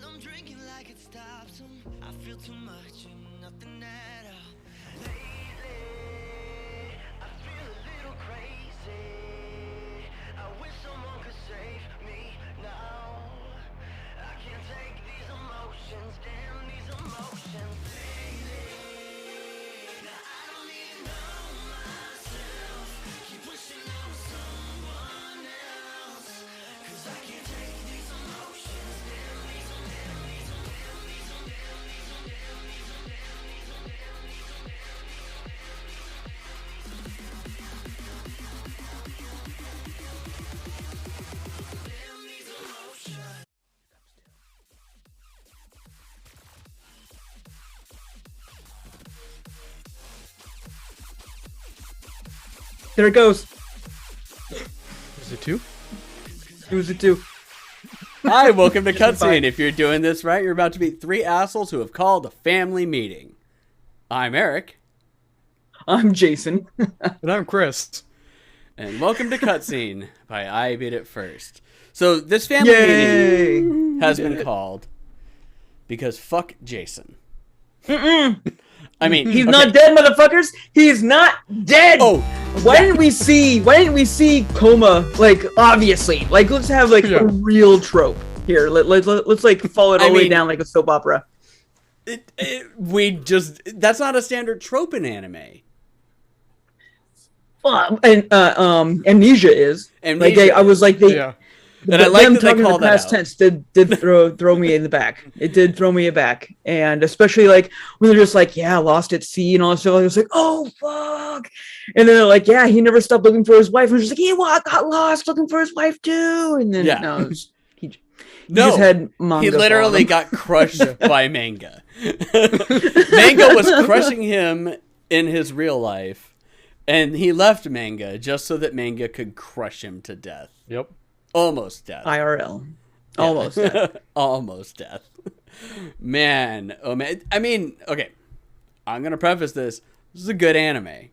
I'm drinking like it stops 'em. I feel too much and nothing at all. Lately, I feel a little crazy. I wish someone could save me now. I can't take these emotions, damn these emotions. Lately, now I don't even know myself. Keep wishing I was someone else. 'Cause I can't take these emotions, damn these emotions. There it goes. Is it 2? It was a 2. Hi, welcome to Cutscene. If you're doing this right, you're about to meet 3 assholes who have called a family meeting. I'm Eric. I'm Jason. And I'm Chris. And welcome to Cutscene by I Beat It First. So this family Yay! meeting has been called because fuck Jason. I mean, He's okay. not dead, motherfuckers. He's not dead. Oh, Why didn't we see coma? Like, obviously, like, let's have like Yeah. a real trope here. Let's like follow it all the way down like a soap opera. That's not a standard trope in anime. Amnesia is. Like, Amnesia I was like, they. Yeah. And I like them that they talking call in the that past out. tense did throw me in the back. It did throw me back, and especially like when they're just like, yeah, lost at sea and all that stuff. I was like, oh fuck, and then they're like, yeah, he never stopped looking for his wife. And I was just like, he got lost looking for his wife too. And then Yeah. no, it was, he No, just had manga. he literally got crushed by manga. Manga was crushing him in his real life, and he left manga just so that manga could crush him to death. Yep. Almost death. IRL, Yeah. almost. Dead. Almost death. Man, oh man. I mean, okay. I'm gonna preface this. This is a good anime.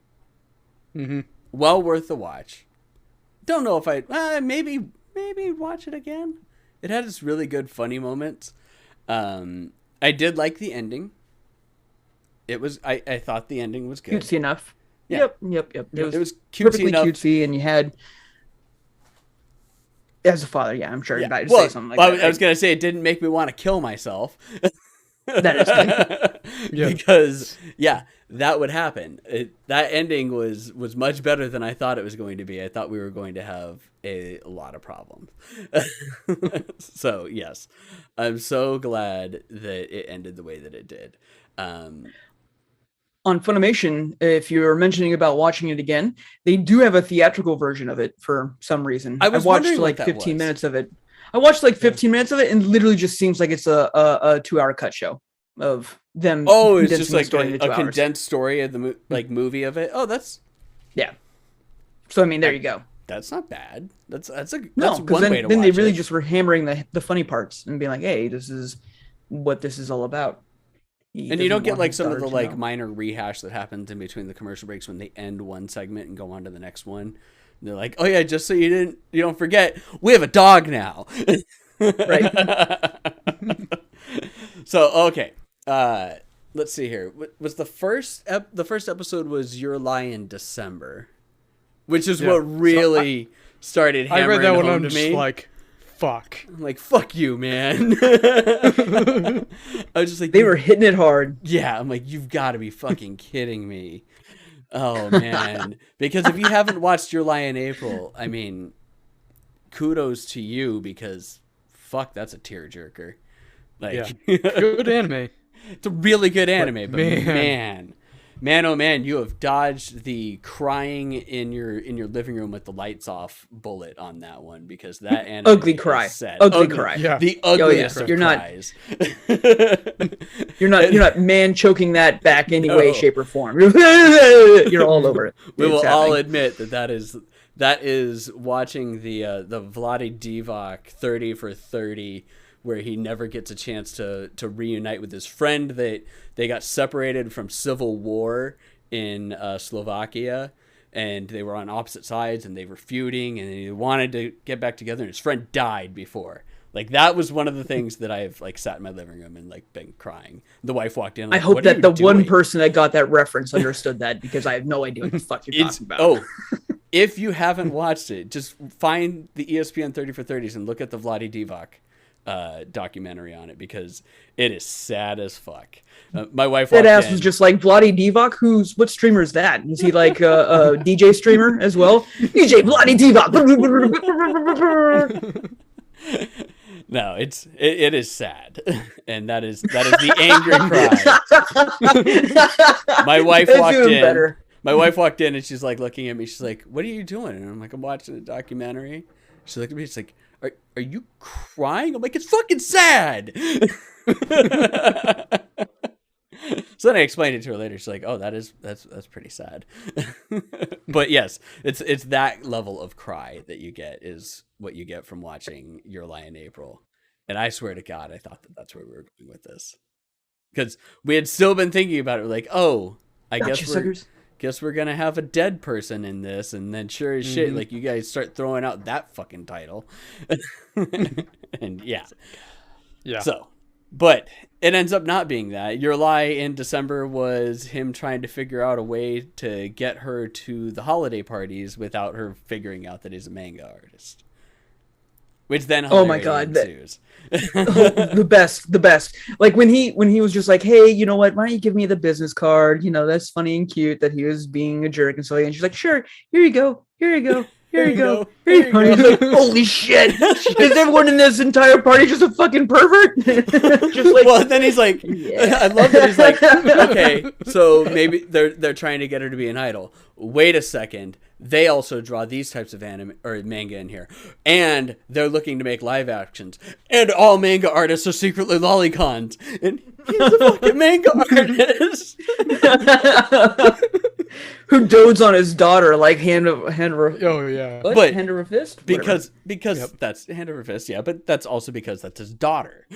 Mm-hmm. Well worth the watch. Don't know if maybe watch it again. It had its really good funny moments. I did like the ending. It was I thought the ending was good. Cutesy enough. Yeah. Yep. It was cutesy perfectly enough. cutesy, and you had. As a father, yeah, I'm sure you're about to Well, say something like I that. was gonna say it didn't make me want to kill myself. That is good. Yeah. Because that would happen. That ending was much better than I thought it was going to be. I thought we were going to have a lot of problems. So yes, I'm so glad that it ended the way that it did. On Funimation, if you're mentioning about watching it again, they do have a theatrical version of it for some reason. I was watched wondering what like that 15 was. minutes of it. I watched like 15 minutes of it, and literally just seems like it's a 2-hour cut show of them. Oh, it's just condensing the like story into a 2 hours. condensed story of the movie of it. Oh, that's So I mean, there you go. not bad. That's No, one because way to then watch they really it. just were hammering the funny parts and being like, "Hey, this is what this is all about." And you don't get like some of the like minor rehash that happens in between the commercial breaks when they end one segment and go on to the next one. And they're like, "Oh yeah, just so you don't forget, we have a dog now." Right. So okay, let's see here. Was the first episode was Your Lie in December, which is Yeah. what really started I hammering read that one. home I'm to just me. like, fuck. I'm like, fuck you, man. I was just like, They were hitting it hard. yeah, I'm like, you've got to be fucking kidding me. Oh, man. Because if you haven't watched Your Lie in April, I mean, kudos to you because, fuck, that's a tearjerker. Like, Yeah. Good anime. it's a really good anime, but man. man, oh man, you have dodged the crying in your living room with the lights off bullet on that one because that anime Ugly is cry. sad. Ugly cry. Yeah. The ugliest yeah. of You're not- cries. You're not man choking that back any way, No. shape, or form. You're all over it. We will It's all happening. admit that is watching the Vlade Divac 30 for 30, where he never gets a chance to reunite with his friend that they got separated from civil war in Slovakia. and they were on opposite sides, and they were feuding, and he wanted to get back together, and his friend died before. Like, that was one of the things that I've like sat in my living room and like been crying. The wife walked in. I Like, hope "What are that you the one doing?" person that got that reference understood that, because I have no idea what the fuck you're talking about. If you haven't watched it, just find the ESPN 30 for 30s and look at the Vlade Divac documentary on it, because it is sad as fuck. My wife That walked ass in. was just like, Vlade Divac? What streamer is that? Is he like a DJ streamer as well? DJ Vlade Divac! No, it is sad, and that is the angry cry. My wife It's walked even in. better. My wife walked in, and she's like looking at me. She's like, "What are you doing?" And I'm like, "I'm watching a documentary." She looked at me. She's like, "Are you crying?" I'm like, "It's fucking sad." So then I explained it to her later. She's like, "Oh, that's pretty sad." But yes, it's that level of cry that you get is what you get from watching Your Lie in April. And I swear to God, I thought that's where we were going with this, because we had still been thinking about it. We're like, "Oh, I Gotcha, suckers. guess we're gonna have a dead person in this," and then sure as shit, like, you guys start throwing out that fucking title. And yeah. So, but it ends up not being that. Your Lie in December was him trying to figure out a way to get her to the holiday parties without her figuring out that he's a manga artist. Which then Oh my God, ensues. the best. Like when he was just like, "Hey, you know what? Why don't you give me the business card? You know, that's funny and cute that he was being a jerk and so." And she's like, "Sure, here you go. Here you go. Here you go. Here you go." And he's like, "Holy shit! Is everyone in this entire party just a fucking pervert?" Just like, Well, then he's like, Yeah. I love that he's like, okay, so maybe they're trying to get her to be an idol. Wait a second. They also draw these types of anime or manga in here, and they're looking to make live actions. And all manga artists are secretly lolicons, and he's a fucking manga artist who dotes on his daughter like hand over Oh yeah. what? But hand over fist? because Yep. that's hand over fist, yeah. But that's also because that's his daughter,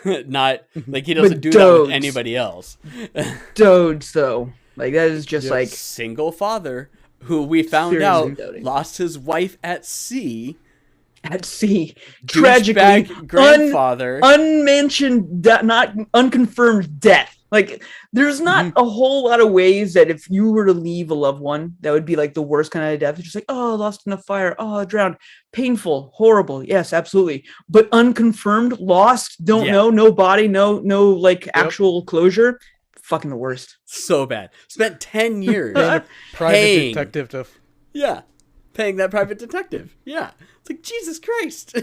not like he doesn't But do that with dotes. anybody else. Dodes though. Like that is just like Single father who we found Seriously out doting. lost his wife at sea. at sea. Tragically, Douchebag grandfather. unmentioned, not unconfirmed death. Like, there's not a whole lot of ways that if you were to leave a loved one, that would be like the worst kind of death. It's just like, oh, lost in a fire, oh, drowned, painful, horrible. Yes, absolutely. But unconfirmed, lost, don't Yeah. know, no body, no like actual closure. Fucking the worst. So bad. Spent 10 years. Private Paying. detective to. Yeah. Paying that private detective. Yeah. It's like, Jesus Christ.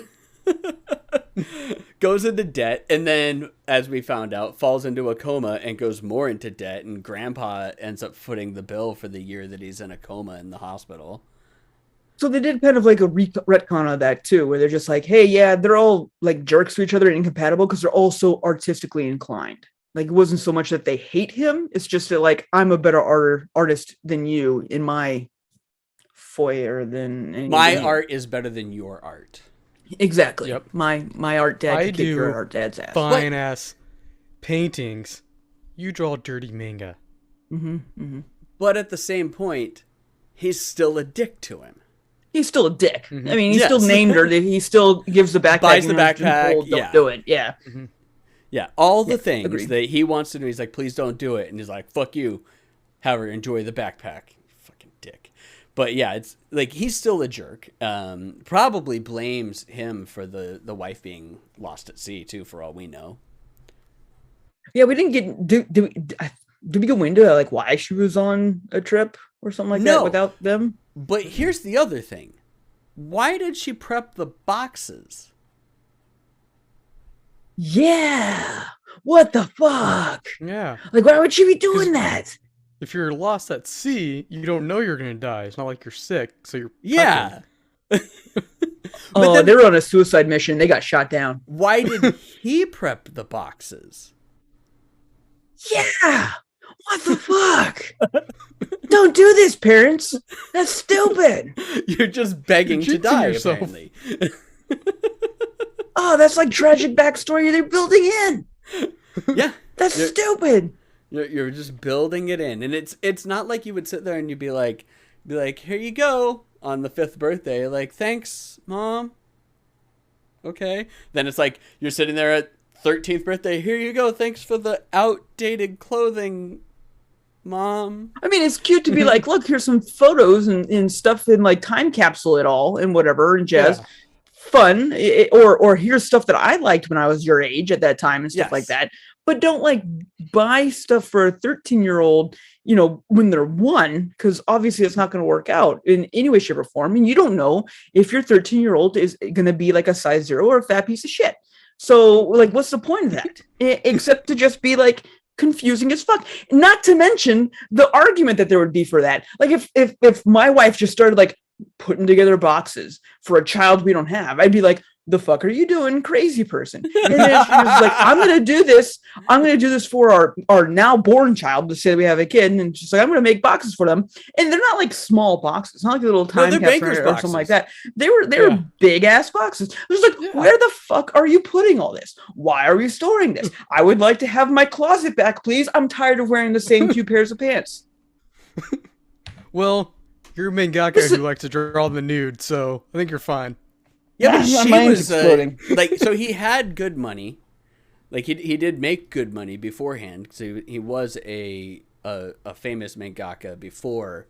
Goes into debt, and then, as we found out, falls into a coma and goes more into debt, and grandpa ends up footing the bill for the year that he's in a coma in the hospital. So they did kind of like a retcon of that too, where they're just like, hey, yeah, they're all like jerks to each other and incompatible because they're all so artistically inclined. Like, it wasn't so much that they hate him. It's just that, like, I'm a better artist than you in my foyer than any My of you. art is better than your art. Exactly. Yep. My art dad I could kick do your art dad's ass. Fine ass paintings. You draw dirty manga. But at the same point, he's still a dick to him. He's still a dick. I mean, he's Yes. still named her. He still gives the backpack. Buys the and is backpack, told, Don't yeah. do it. Yeah. Yeah, all the things agreed. that he wants to do, he's like, please don't do it. And he's like, fuck you. Have her enjoy the backpack. Fucking dick. But yeah, it's like, he's still a jerk. Probably blames him for the wife being lost at sea, too, for all we know. Yeah, we didn't get. Did we go into like why she was on a trip or something like No. that without them? But here's the other thing. Why did she prep the boxes? Yeah. What the fuck? Yeah. Like, why would she be doing that? If you're lost at sea, you don't know you're gonna die. It's not like you're sick, so you're Yeah. Oh, then- they were on a suicide mission. They got shot down. Why did he prep the boxes? Yeah. What the fuck? Don't do this, parents. That's stupid. You're just begging to Jinxing die, yourself. apparently. Oh, that's like tragic backstory they're building in. Yeah. That's You're- stupid. You're just building it in, and it's not like you would sit there and you'd be like, Be like, here you go on the 5th birthday. Like, thanks, Mom. Okay. Then it's like you're sitting there at 13th birthday. Here you go. Thanks for the outdated clothing, Mom. I mean, it's cute to be like, look, here's some photos and stuff in like time capsule it all and whatever and jazz. Yeah. Fun. Or here's stuff that I liked when I was your age at that time and stuff like that. But don't like buy stuff for a 13-year-old, you know, when they're 1, because obviously it's not going to work out in any way, shape, or form. And you don't know if your 13-year-old is going to be like a size 0 or a fat piece of shit. So, like, what's the point of that? Except to just be like confusing as fuck. Not to mention the argument that there would be for that. Like, if my wife just started like putting together boxes for a child we don't have, I'd be like, the fuck are you doing, crazy person? And then she was like, I'm gonna do this for our now born child, to say that we have a kid, and she's like, I'm gonna make boxes for them. And they're not like small boxes, not like little time capsule or something like that. They were big ass boxes. I was like, where the fuck are you putting all this? Why are we storing this? I would like to have my closet back, please. I'm tired of wearing the same 2 pairs of pants. Well, you're a mangaka who likes to draw the nude, so I think you're fine. Yeah, but she was like, so he had good money, like he did make good money beforehand. So he was a famous mangaka before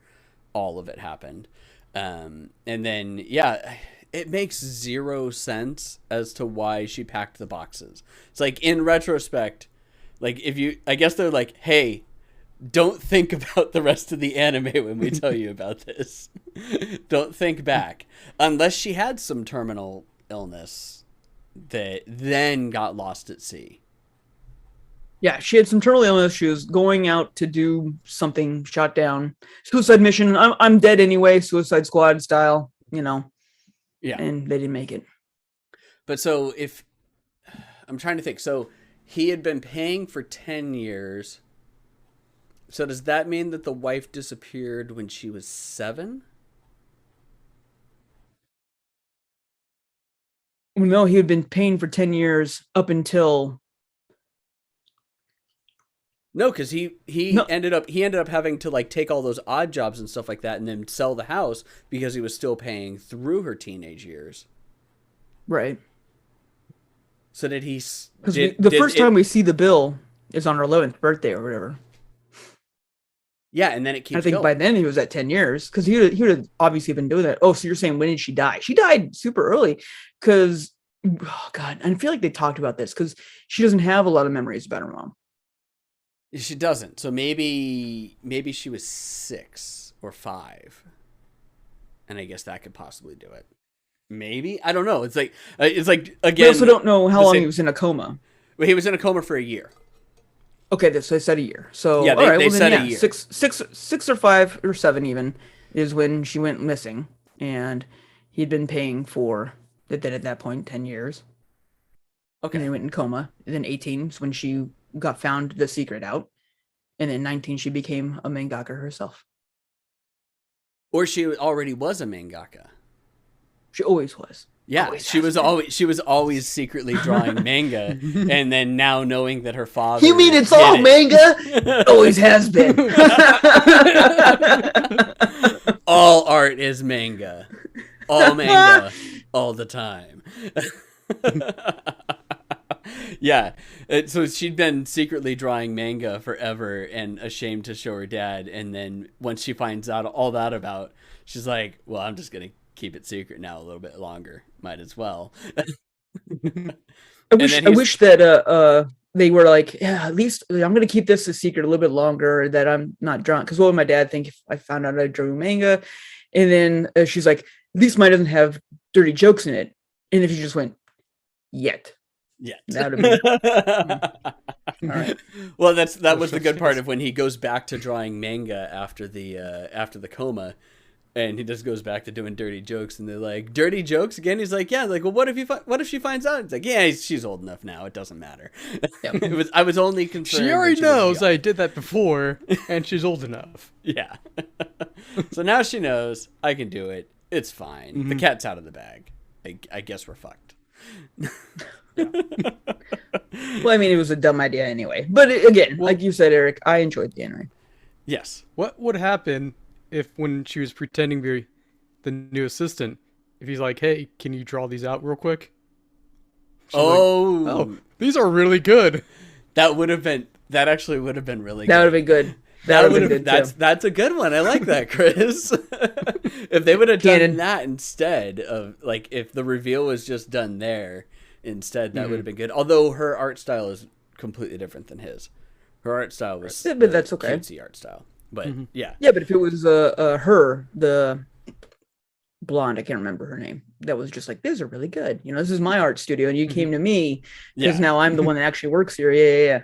all of it happened, and then it makes 0 sense as to why she packed the boxes. It's like, in retrospect, like, I guess they're like, hey, don't think about the rest of the anime when we tell you about this. Don't think back. Unless she had some terminal illness that then got lost at sea. Yeah, she had some terminal illness. She was going out to do something, shot down. Suicide mission. I'm dead anyway, Suicide Squad style, you know. Yeah. And they didn't make it. But so I'm trying to think. So he had been paying for 10 years. So does that mean that the wife disappeared when she was 7? No, he had been paying for 10 years up until... No, because he ended up having to like take all those odd jobs and stuff like that and then sell the house because he was still paying through her teenage years. Right. So did he... Because the first time we see the bill is on her 11th birthday or whatever. Yeah, and then it keeps I think going. by then he was at 10 years, because he would have obviously been doing that. Oh, so you're saying, when did she die? She died super early because, oh God, I feel like they talked about this because she doesn't have a lot of memories about her mom. She doesn't. So maybe she was 6 or 5. And I guess that could possibly do it. Maybe? I don't know. It's like again... We also don't know how long he was in a coma. Well, he was in a coma for a year. Okay, so they said a year. So yeah, they said a year. 6 or 5 or 7 even is when she went missing, and he'd been paying for that at that point 10 years. Okay, and then went in coma. And then 18 is when she got found the secret out, and then 19 she became a mangaka herself. Or she already was a mangaka. She always was. Yeah, she was always secretly drawing manga, and then now knowing that her father... You mean it's all manga? Always has been. All art is manga. All manga. All the time. Yeah, so she'd been secretly drawing manga forever and ashamed to show her dad, and then once she finds out all that about, she's like, well, I'm just going to keep it secret now a little bit longer. Might as well. I wish that they were like, yeah, at least I'm gonna keep this a secret a little bit longer, that I'm not drunk. Because what would my dad think if I found out I drew manga? And then she's like, at least mine doesn't have dirty jokes in it. And if you just went, yet. That would have been all right. Well, that was the good part of when he goes back to drawing manga after the coma. And he just goes back to doing dirty jokes, and they're like, dirty jokes again? He's like, yeah. Like, well, what if she finds out? It's like, yeah, she's old enough now. It doesn't matter. Yep. I was only concerned. She already knows I did that before, and she's old enough. Yeah. So now she knows I can do it. It's fine. Mm-hmm. The cat's out of the bag. I guess we're fucked. Well, I mean, it was a dumb idea anyway. But again, like you said, Eric, I enjoyed the anime. Yes. What would happen if when she was pretending to be the new assistant, if he's like, "Hey, can you draw these out real quick?" She's like, Oh, "Oh, these are really good." that actually would have been really That would good. have been good. That would have been good too. That's a good one. I like that, Chris. If they would have done Canon. that instead of, like, if the reveal was just done there instead, that would have been good. Although her art style is completely different than his. Her art style was Yeah, but that's okay. cutesy art style. But yeah. Yeah, but if it was her, the blonde, I can't remember her name, that was just like, these are really good. You know, this is my art studio, and you came to me because Yeah. now I'm the one that actually works here. Yeah.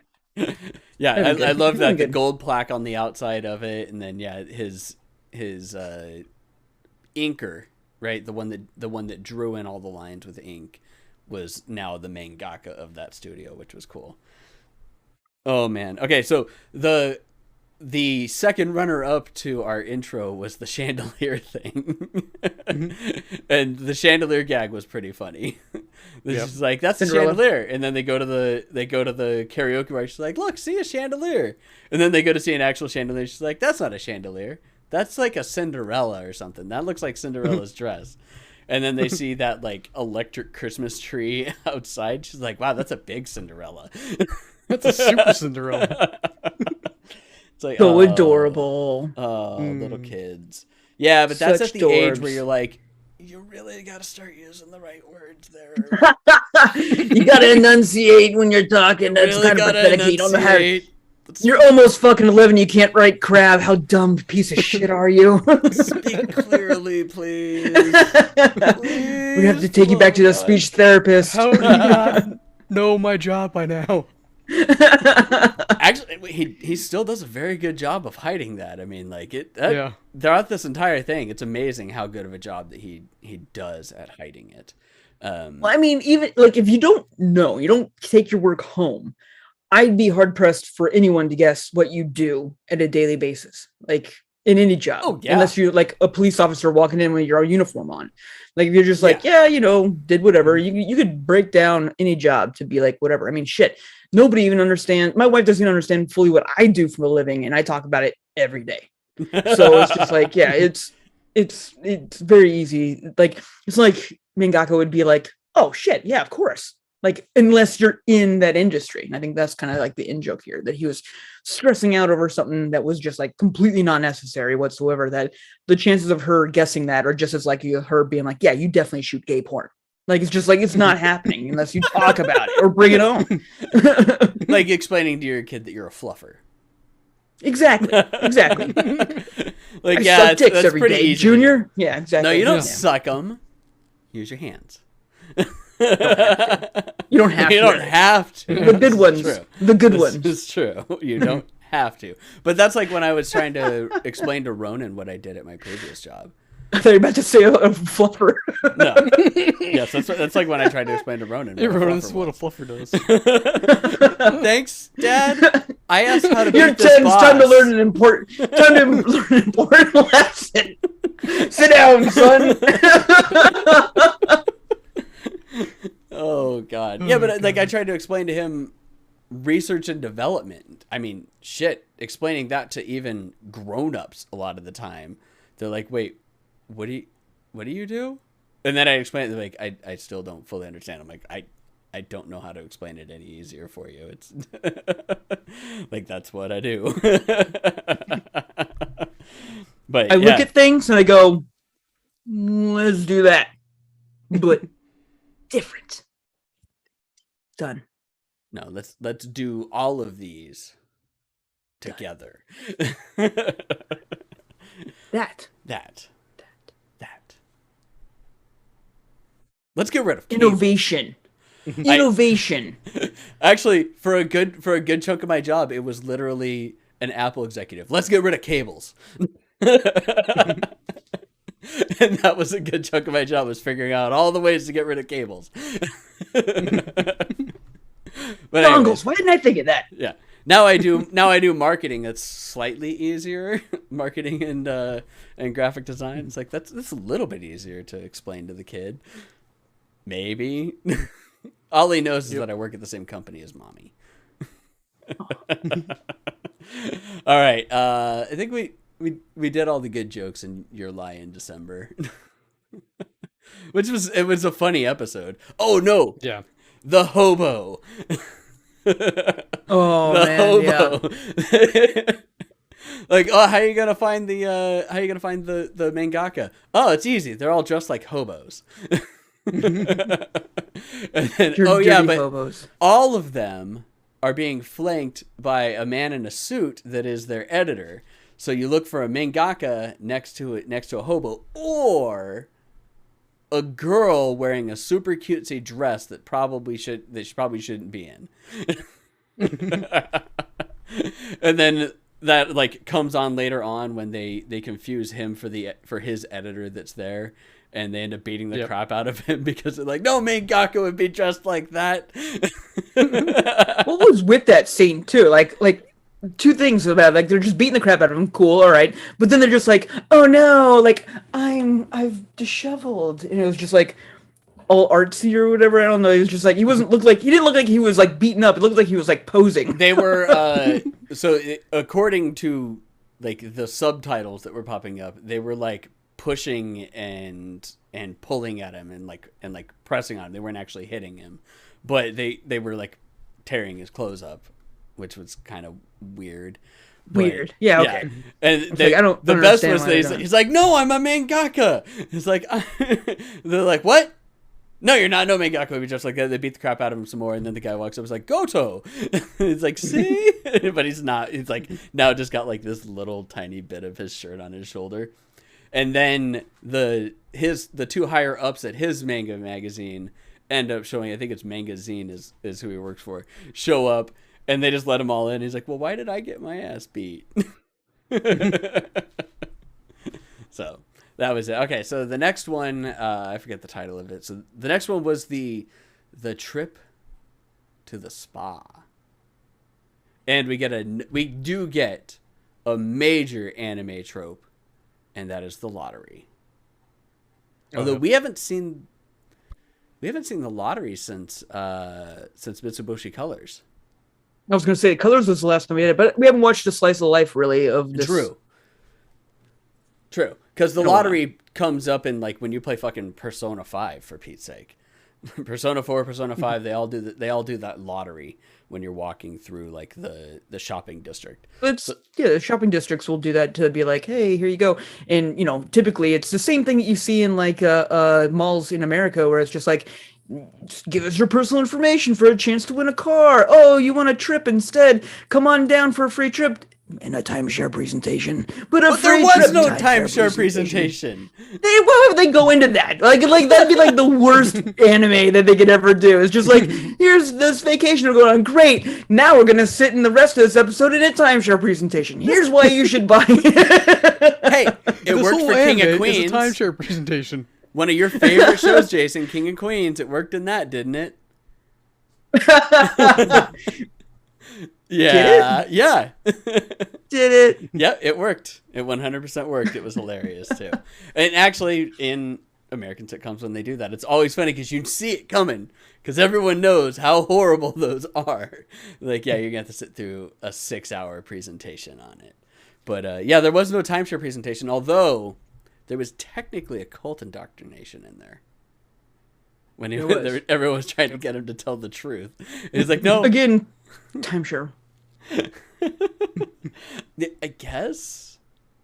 Yeah, That'd be I good. love That'd that be the good. gold plaque on the outside of it, and then his inker, right, the one that drew in all the lines with ink, was now the mangaka of that studio, which was cool. Oh man. Okay, so the second runner up to our intro was the chandelier thing. And the chandelier gag was pretty funny. This is like, that's Cinderella. a chandelier, and then they go to the karaoke bar. She's like, look, see a chandelier. And then they go to see an actual chandelier. She's like, that's not a chandelier. That's like a Cinderella or something. That looks like Cinderella's dress. And then they see that like electric Christmas tree outside. She's like, wow, that's a big Cinderella. That's a super Cinderella. It's like, So adorable. Little kids. Yeah, but that's Such at the age where dorbs. you're like, you really got to start using the right words there. You gotta enunciate when you're talking. That's Really kind of gotta pathetic. You don't know how. enunciate. You're almost fucking 11. You can't write crab. How dumb piece of shit are you? Speak clearly, please. We have to take you back to the speech therapist. How do you not know my job by now? Actually, he still does a very good job of hiding that. I mean, like Yeah. throughout this entire thing, it's amazing how good of a job that he does at hiding it. Well, I mean, even like if you don't know, you don't take your work home, I'd be hard pressed for anyone to guess what you do at a daily basis, like in any job. Oh, yeah. Unless you're like a police officer walking in with your uniform on. Like if you're just like, yeah, you know, did whatever. You could break down any job to be like whatever. I mean, shit. Nobody even understands. My wife doesn't even understand fully what I do for a living, and I talk about it every day. So it's just like, yeah, it's very easy. Like it's like mangaka would be like, oh shit, yeah, of course. Like unless you're in that industry. And I think that's kind of like the in joke here, that he was stressing out over something that was just like completely not necessary whatsoever. That the chances of her guessing that are just as likely as her being like, yeah, you definitely shoot gay porn. Like it's just like it's not happening unless you talk about it or bring it on. Like explaining to your kid that you're a fluffer. Exactly. Like, I yeah, suck dicks that's every pretty day, easy to Junior. do. Yeah, exactly. No, you don't Yeah. suck them. Use your hands. You don't have You to. don't have to. The good ones. True. The good This ones. is true. You don't have to. But that's like when I was trying to explain to Ronan what I did at my previous job. I thought you were about to say a fluffer. No. Yes, that's like when I tried to explain to Ronan. Hey, what a Ronan, fluffer this is what a was. fluffer does. Thanks, Dad. I asked how to You're beat this 10. It's time to boss. learn an important lesson. Sit down, son. Oh God. Yeah, but like I tried to explain to him research and development. I mean, shit, explaining that to even grown-ups a lot of the time. They're like, "Wait, what do you do?" And then I explain it, they're like, I still don't fully understand. I'm like, I don't know how to explain it any easier for you. It's like that's what I do. But I look at things and I go, let's do that. But different. Done. no, let's do all of these together. That. That. Let's get rid of cable. Innovation. Innovation. Actually, for a good chunk of my job, it was literally an Apple executive. Let's get rid of cables. And that was a good chunk of my job, was figuring out all the ways to get rid of cables. But anyways, Dongles. Why didn't I think of that? yeah. Now I do marketing that's slightly easier. Marketing and graphic design. It's like that's a little bit easier to explain to the kid. Maybe. All he knows is that I work at the same company as mommy. All right. I think we did all the good jokes in Your Lie in December. It was a funny episode. Oh no, Yeah. the hobo. Oh The man, yeah. hobo. Like, oh, how are you gonna find the mangaka? Oh, it's easy. They're all dressed like hobos. And then, oh yeah, Dirty but hobos. all of them are being flanked by a man in a suit that is their editor. So you look for a mangaka next to a hobo, or a girl wearing a super cutesy dress that she probably shouldn't be in. And then that like comes on later on when they confuse him for his editor that's there, and they end up beating the crap out of him because they're like, no mangaka would be dressed like that. What was with that scene too? Like two things about it. Like they're just beating the crap out of him. Cool, all right. But then they're just like, oh no, like I've disheveled, and it was just like all artsy or whatever. I don't know. He was just like he didn't look like he was like beaten up. It looked like he was like posing. They were according to like the subtitles that were popping up, they were like pushing and pulling at him and like pressing on him. They weren't actually hitting him, but they were like tearing his clothes up, which was kind of weird. Weird. Yeah, okay. And Like, I don't the best understand was why that they he's like, no, I'm a mangaka. He's like, they're like, what? No, you're not. No mangaka would be just like that. They beat the crap out of him some more, and then the guy walks up. He's like, Goto. He's like, see, but he's not. He's like now just got like this little tiny bit of his shirt on his shoulder, and then the two higher ups at his manga magazine end up showing. I think it's Mangazine is who he works for. Show up, and they just let him all in. He's like, well, why did I get my ass beat? So. That was it. Okay, so the next one, I forget the title of it. So the next one was the trip to the spa, and we do get a major anime trope, and that is the lottery. Although we haven't seen the lottery since Mitsubishi Colors. I was gonna say Colors was the last time we had it, but we haven't watched a slice of life really of this. True. Because the lottery comes up in like when you play fucking Persona 5, for Pete's sake. Persona 4, Persona 5, they all do that lottery when you're walking through like the shopping district. The shopping districts will do that to be like, hey, here you go. And typically it's the same thing that you see in like malls in America where it's just like, just give us your personal information for a chance to win a car. Oh, you want a trip instead? Come on down for a free trip. And a timeshare presentation, but there was no timeshare presentation. Why would they go into that? Like that'd be like the worst anime that they could ever do. It's just like, here's this vacation we're going on. Great. Now we're gonna sit in the rest of this episode in a timeshare presentation. Here's why you should buy it. Hey, it worked for King of Queens. It's a timeshare presentation. One of your favorite shows, Jason, King of Queens. It worked in that, didn't it? Yeah, yeah. Did it? Yep, it worked. It 100% worked. It was hilarious too. And actually, in American sitcoms, when they do that, it's always funny because you see it coming because everyone knows how horrible those are. Like, yeah, you're gonna have to sit through a 6-hour presentation on it. But yeah, there was no timeshare presentation, although there was technically a cult indoctrination in there. When everyone was trying to get him to tell the truth, he's like, "No." Again, timeshare. I guess,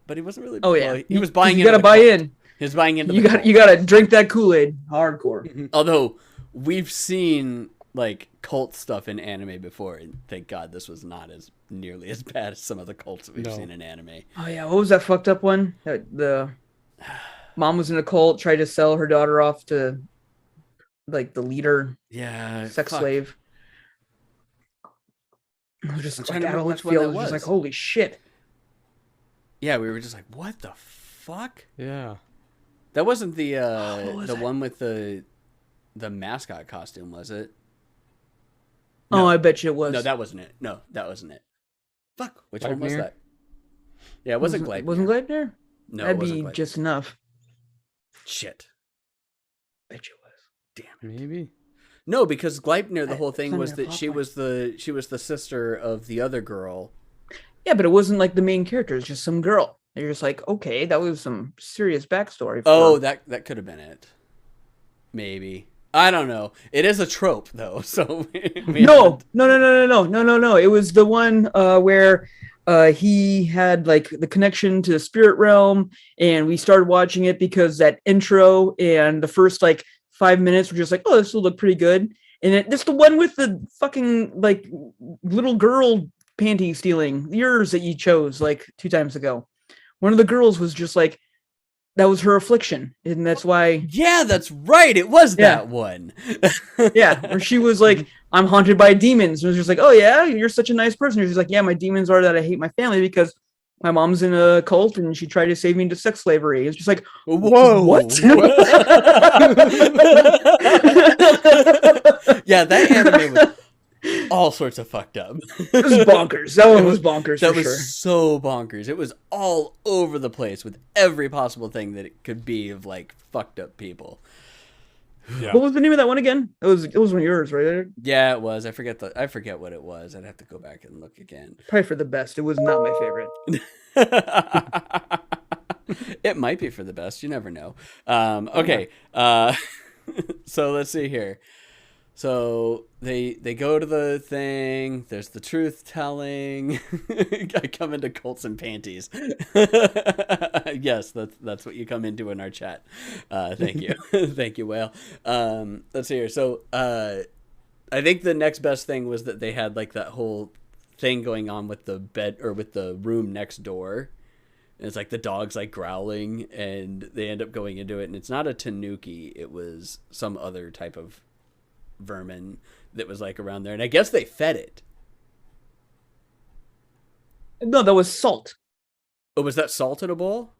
but he wasn't really. Oh yeah, well, he was buying. You gotta buy in. He was buying into. You gotta drink that Kool-Aid hardcore. Although we've seen like cult stuff in anime before, and thank God this was not as nearly as bad as some of the cults that we've seen in anime. Oh yeah, what was that fucked up one? The mom was in a cult, tried to sell her daughter off to like the leader, sex slave. I was just trying like, to remember which one that was. Just like, holy shit. Yeah, we were just like, what the fuck? Yeah, that wasn't the one with the mascot costume, was it? No. Oh, I bet you it was. No, that wasn't it. No, that wasn't it. Fuck, which one was that? Yeah, it wasn't Gleipnir. Wasn't Gleipnir? No, that'd be just enough. Shit. Bet you was. Damn it. maybe. No, because Gleipnir, the whole thing was that she was the sister of the other girl. Yeah, but it wasn't like the main character. It's just some girl. you're just like, okay, that was some serious backstory. Oh, that could have been it. Maybe. I don't know. It is a trope though, so No. It was the one where he had like the connection to the spirit realm, and we started watching it because that intro and the first like 5 minutes were just like, oh, this will look pretty good. And this the one with the fucking like little girl panty stealing, yours that you chose like 2 times ago. One of the girls was just like, that was her affliction, and that's why. Yeah, that's right. It was that one. Yeah, where she was like, I'm haunted by demons. And it was just like, oh yeah, you're such a nice person. She's like, yeah, my demons are that I hate my family because my mom's in a cult and she tried to save me into sex slavery. It's just like, whoa, what? Yeah, that anime was all sorts of fucked up. It was bonkers. That one was bonkers. That for was sure. so bonkers. It was all over the place with every possible thing that it could be of like fucked up people. Yeah. What was the name of that one again? It was one of yours, right? Yeah, it was. I forget what it was. I'd have to go back and look again. Probably for the best. It was not my favorite. It might be for the best. You never know. Okay. So let's see here. So they go to the thing. There's the truth telling. I come into cults and panties. Yes, that's what you come into in our chat. Thank you, thank you, Whale. Let's see here. So I think the next best thing was that they had like that whole thing going on with the bed or with the room next door. And it's like the dog's like growling, and they end up going into it, and it's not a tanuki. It was some other type of vermin that was like around there, and I guess they fed it. No, that was salt. Oh, was that salt in a bowl?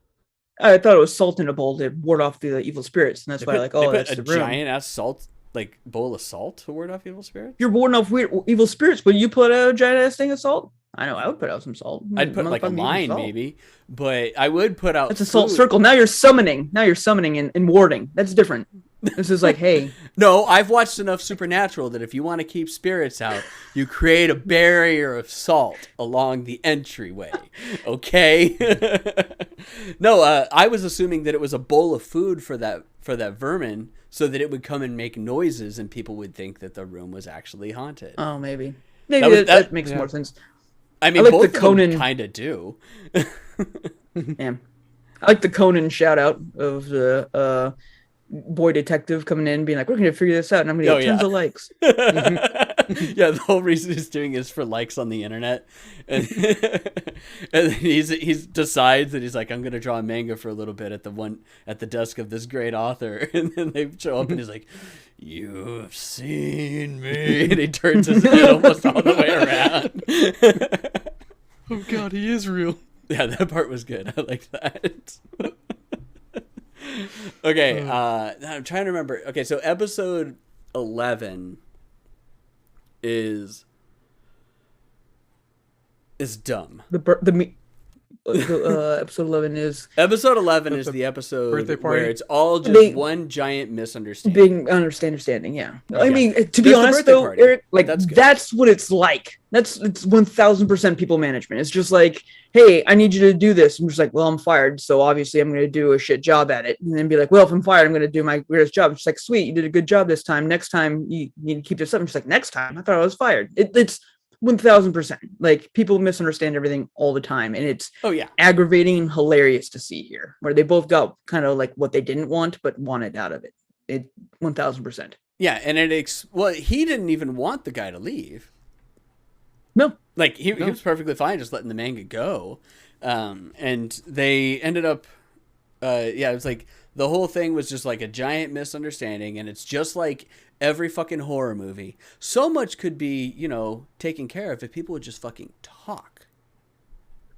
I thought it was salt in a bowl to ward off the evil spirits, and that's why, like, oh, they that's put a the room. giant ass salt, like bowl of salt to ward off evil spirits. You're warding off weird evil spirits, but you put a giant ass thing of salt. I know, I would put out some salt. I'd put like a line maybe, but I would put out. It's a salt circle. Now you're summoning. And warding. That's different. This is like, hey. No, I've watched enough Supernatural that if you want to keep spirits out, you create a barrier of salt along the entryway. Okay. No, I was assuming that it was a bowl of food for that vermin, so that it would come and make noises, and people would think that the room was actually haunted. Oh, maybe that makes more sense. I mean, I like both the Conan of them kind of do. Yeah, I like the Conan shout out of the boy detective coming in, being like, "We're going to figure this out," and I'm going to get tons of likes. Yeah, the whole reason he's doing is for likes on the internet, and and he decides that he's like, I'm gonna draw a manga for a little bit at the desk of this great author, and then they show up and he's like, "You've seen me," and he turns his head almost all the way around. Oh god, he is real. Yeah, that part was good. I like that. Okay, I'm trying to remember. Okay, so episode 11 is dumb. Episode 11 is the episode where it's all just one giant misunderstanding. Big understanding, yeah. Yeah. I mean, to be There's the honest birthday though, party. Eric, like That's good. that's what it's like. It's 1000% people management. It's just like, hey, I need you to do this. I'm just like, well, I'm fired, so obviously I'm going to do a shit job at it, and then be like, well, if I'm fired, I'm going to do my weirdest job. It's like, sweet, you did a good job this time. Next time you need to keep this up. I'm just like, next time, I thought I was fired. It's 1000%. Like, people misunderstand everything all the time, and it's aggravating and hilarious to see here, where they both got kind of like what they didn't want but wanted out of it. It 1000%. Yeah, and he didn't even want the guy to leave. No, like he was perfectly fine just letting the manga go, and they ended up. It was like the whole thing was just like a giant misunderstanding, and it's just like every fucking horror movie. So much could be, taken care of if people would just fucking talk.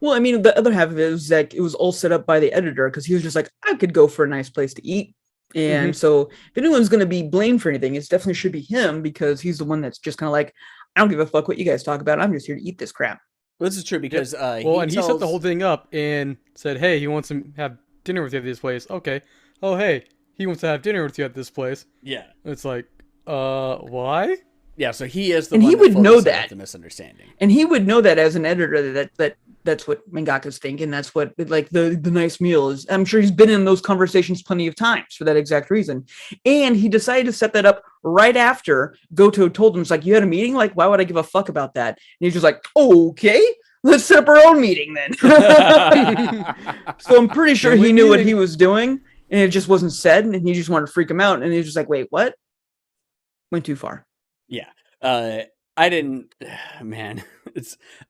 Well, I mean, the other half of it was like it was all set up by the editor, because he was just like, I could go for a nice place to eat. And so if anyone's going to be blamed for anything, it definitely should be him, because he's the one that's just kind of like, I don't give a fuck what you guys talk about. I'm just here to eat this crap. Well, this is true because he set the whole thing up and said, hey, he wants to have dinner with you at this place. Okay. Oh, hey, he wants to have dinner with you at this place. Yeah. It's like, why? Yeah, so he is the and one he would know that the misunderstanding. And he would know that as an editor that that's what mangakas think, and that's what like the nice meal is. I'm sure he's been in those conversations plenty of times for that exact reason. And he decided to set that up right after Goto told him, it's like, you had a meeting? Like, why would I give a fuck about that? And he's just like, okay, let's set up our own meeting then. So I'm pretty sure he knew what he was doing, and it just wasn't said, and he just wanted to freak him out, and he was just like, wait, what? Went too far. Yeah. I didn't, man,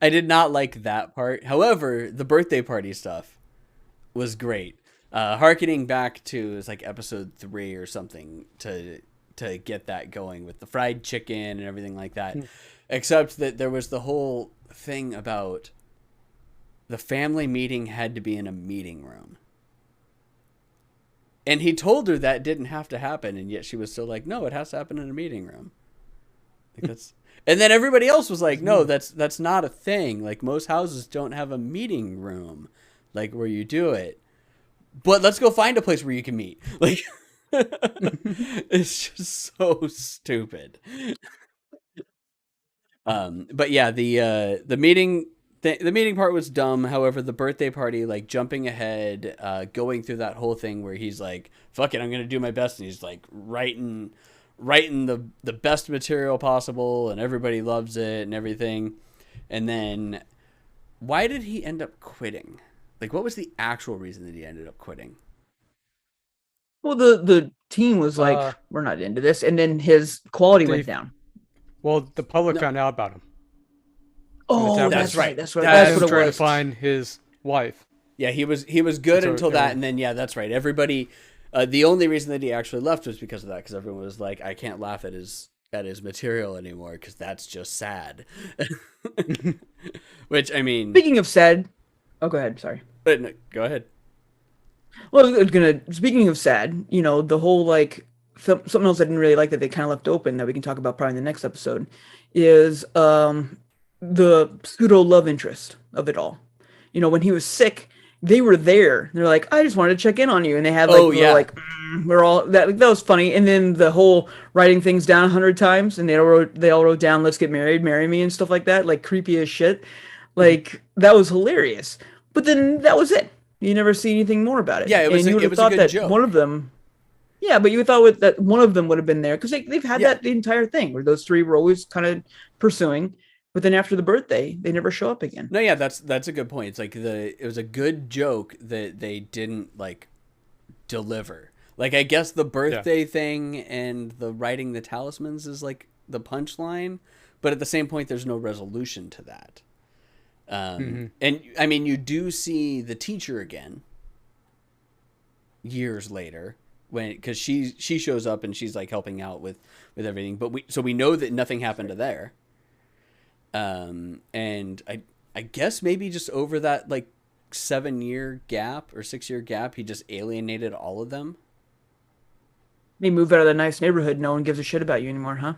I did not like that part. However, the birthday party stuff was great. Harkening back to, it's like episode 3 or something to get that going with the fried chicken and everything like that. Except that there was the whole thing about the family meeting had to be in a meeting room. And he told her that didn't have to happen, and yet she was still like, no, it has to happen in a meeting room. Like that's and then everybody else was like, no, that's not a thing. Like most houses don't have a meeting room like where you do it. But let's go find a place where you can meet. Like it's just so stupid. But yeah, the meeting the meeting part was dumb. However, the birthday party, like jumping ahead, going through that whole thing where he's like, fuck it, I'm gonna do my best, and he's like writing the best material possible, and everybody loves it and everything. And then why did he end up quitting? Like, what was the actual reason that he ended up quitting? Well, the team was like, we're not into this, and then his quality went down. Well, the public found out about him. Oh, that's right. That's what Trying it to was. find his wife. Yeah, he was good So, until that, and then yeah, that's right. Everybody, the only reason that he actually left was because of that, because everyone was like, I can't laugh at his material anymore because that's just sad. Which, I mean, Speaking of sad, oh, go ahead. Sorry. no, go ahead. Well, I was gonna. Speaking of sad, you know, the whole like something else I didn't really like that they kind of left open that we can talk about probably in the next episode is the pseudo love interest of it all. You know, when he was sick, they were there. They're like, I just wanted to check in on you, and they had like, we're all that was funny. And then the whole writing things down 100 times, and they all wrote down, let's get married, marry me, and stuff like that, like creepy as shit. Like that was hilarious. But then that was it. You never see anything more about it. Yeah, it was and you a thought good that joke. one of them. Yeah, but you thought that one of them would have been there because they've had that the entire thing where those three were always kind of pursuing. But then after the birthday, they never show up again. No, yeah, that's a good point. It's like it was a good joke that they didn't like deliver. Like I guess the birthday thing and the writing the talismans is like the punchline, but at the same point, there's no resolution to that. And I mean, you do see the teacher again years later because she shows up and she's like helping out with everything. But we know that nothing happened to there. And I guess maybe just over that like 7-year gap or 6-year gap, he just alienated all of them. They move out of the nice neighborhood. No one gives a shit about you anymore, huh?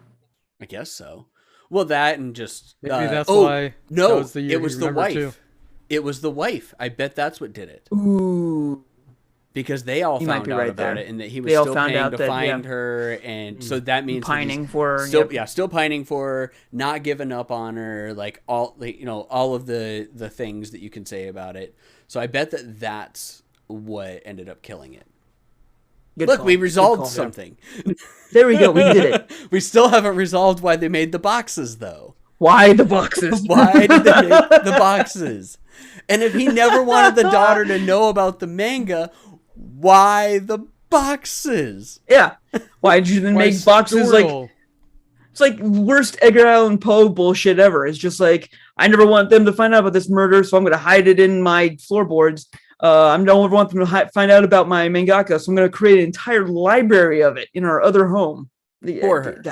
I guess so. Well, that and just Maybe that's why. No, that was the year it was you the remember wife. too. It was the wife. I bet that's what did it. Ooh. Because they all You might found be out right about there. it, and that he was They all still found paying out to that, find yeah. her, and so that means that Pining he's for her. still, Yep. still pining for her, not giving up on her, like all of the things that you can say about it. So I bet that that's what ended up killing it. Good Look, call. we Good resolved call. something. There we go. We did it. We still haven't resolved why they made the boxes, though. Why the boxes? Why did they make the boxes? And if he never wanted the daughter to know about the manga, why the boxes? Yeah. Why did you then make boxes like? Squirrel. It's like worst Edgar Allan Poe bullshit ever. It's just like, I never want them to find out about this murder, so I'm going to hide it in my floorboards. I don't ever want them to find out about my mangaka, so I'm going to create an entire library of it in our other home. For her.